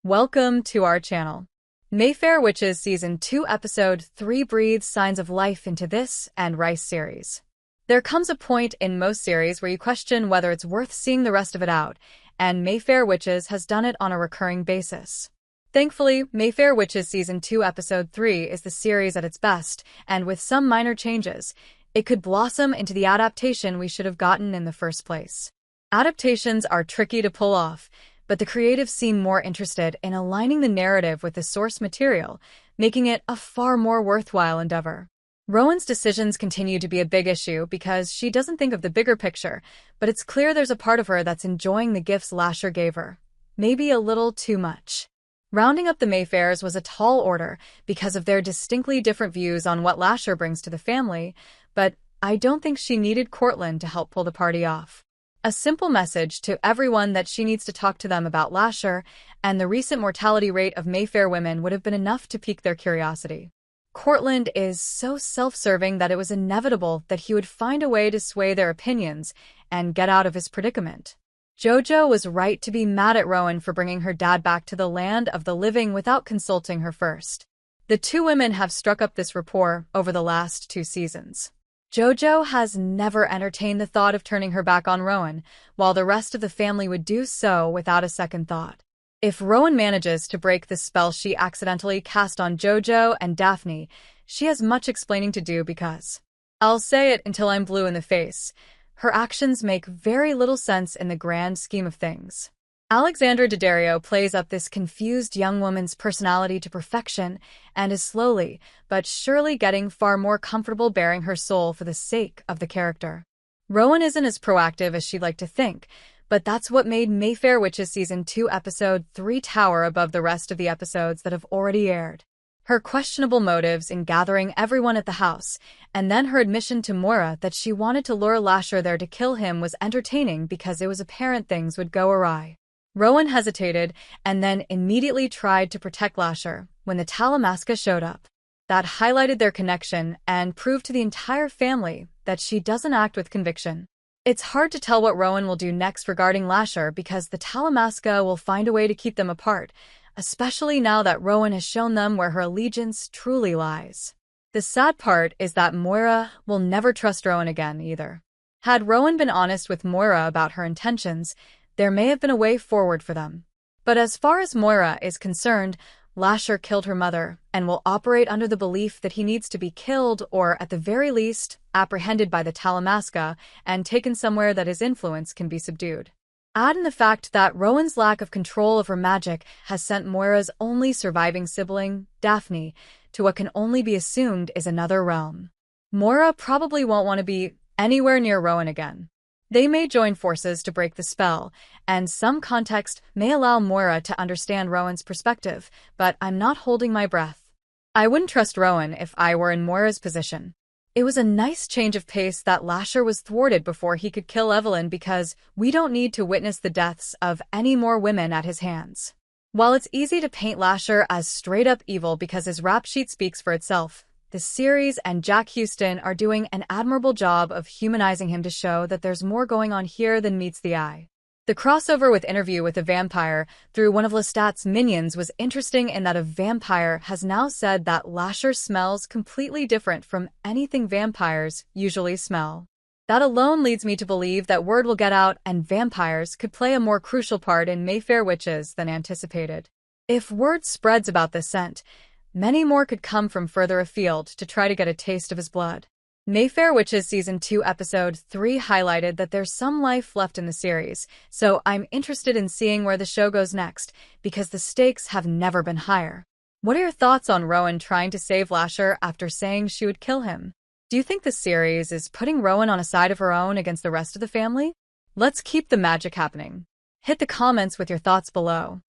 Welcome to our channel. Mayfair Witches Season 2 Episode 3 breathes signs of life into this and Rice series. There comes a point in most series where you question whether it's worth seeing the rest of it out, and Mayfair Witches has done it on a recurring basis. Thankfully, Mayfair Witches Season 2 Episode 3 is the series at its best, and with some minor changes, it could blossom into the adaptation we should have gotten in the first place. Adaptations are tricky to pull off, but the creatives seem more interested in aligning the narrative with the source material, making it a far more worthwhile endeavor. Rowan's decisions continue to be a big issue because she doesn't think of the bigger picture, but it's clear there's a part of her that's enjoying the gifts Lasher gave her. Maybe a little too much. Rounding up the Mayfairs was a tall order because of their distinctly different views on what Lasher brings to the family, but I don't think she needed Cortland to help pull the party off. A simple message to everyone that she needs to talk to them about Lasher and the recent mortality rate of Mayfair women would have been enough to pique their curiosity. Cortland is so self-serving that it was inevitable that he would find a way to sway their opinions and get out of his predicament. JoJo was right to be mad at Rowan for bringing her dad back to the land of the living without consulting her first. The two women have struck up this rapport over the last 2 seasons. JoJo has never entertained the thought of turning her back on Rowan, while the rest of the family would do so without a second thought. If Rowan manages to break the spell she accidentally cast on JoJo and Daphne, she has much explaining to do because, I'll say it until I'm blue in the face, her actions make very little sense in the grand scheme of things. Alexandra Daddario plays up this confused young woman's personality to perfection and is slowly, but surely getting far more comfortable bearing her soul for the sake of the character. Rowan isn't as proactive as she'd like to think, but that's what made Mayfair Witches Season 2 Episode 3 tower above the rest of the episodes that have already aired. Her questionable motives in gathering everyone at the house, and then her admission to Moira that she wanted to lure Lasher there to kill him was entertaining because it was apparent things would go awry. Rowan hesitated and then immediately tried to protect Lasher when the Talamasca showed up. That highlighted their connection and proved to the entire family that she doesn't act with conviction. It's hard to tell what Rowan will do next regarding Lasher because the Talamasca will find a way to keep them apart, especially now that Rowan has shown them where her allegiance truly lies. The sad part is that Moira will never trust Rowan again either. Had Rowan been honest with Moira about her intentions, there may have been a way forward for them. But as far as Moira is concerned, Lasher killed her mother and will operate under the belief that he needs to be killed or, at the very least, apprehended by the Talamasca and taken somewhere that his influence can be subdued. Add in the fact that Rowan's lack of control of her magic has sent Moira's only surviving sibling, Daphne, to what can only be assumed is another realm. Moira probably won't want to be anywhere near Rowan again. They may join forces to break the spell, and some context may allow Moira to understand Rowan's perspective, but I'm not holding my breath. I wouldn't trust Rowan if I were in Moira's position. It was a nice change of pace that Lasher was thwarted before he could kill Evelyn because we don't need to witness the deaths of any more women at his hands. While it's easy to paint Lasher as straight-up evil because his rap sheet speaks for itself, the series and Jack Houston are doing an admirable job of humanizing him to show that there's more going on here than meets the eye. The crossover with Interview with a Vampire through one of Lestat's minions was interesting in that a vampire has now said that Lasher smells completely different from anything vampires usually smell. That alone leads me to believe that word will get out and vampires could play a more crucial part in Mayfair Witches than anticipated. If word spreads about this scent, many more could come from further afield to try to get a taste of his blood. Mayfair Witches Season 2 Episode 3 highlighted that there's some life left in the series, so I'm interested in seeing where the show goes next, because the stakes have never been higher. What are your thoughts on Rowan trying to save Lasher after saying she would kill him? Do you think the series is putting Rowan on a side of her own against the rest of the family? Let's keep the magic happening. Hit the comments with your thoughts below.